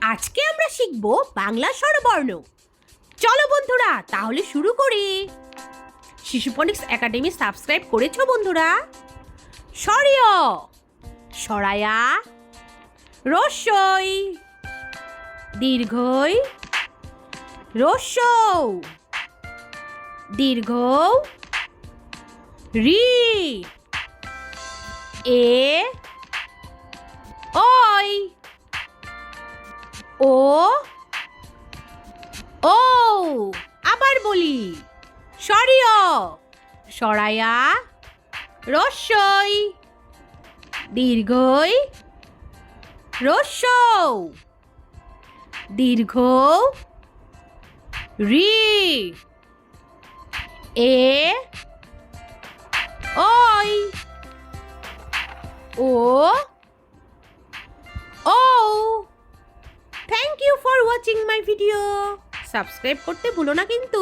আজকে আমরা শিখব বাংলা স্বরবর্ণ। চলো বন্ধুরা তাহলে শুরু করি। শিশুফনিক্স একাডেমি সাবস্ক্রাইব করেছো বন্ধুরা? স্বরীয়, সরায়া, রস্যই, দীর্ঘই, রস্যৌ, দীর্ঘ, রি, এ, ওই, ও, ও। আবার বলি, স্বরীয়, সরায়া, রস্যই, দীর্ঘই, রস্যৌ, দীর্ঘ, রি, এ, ওই, ও, ও। Thank you for watching my video. Subscribe করতে ভুলো না কিন্তু।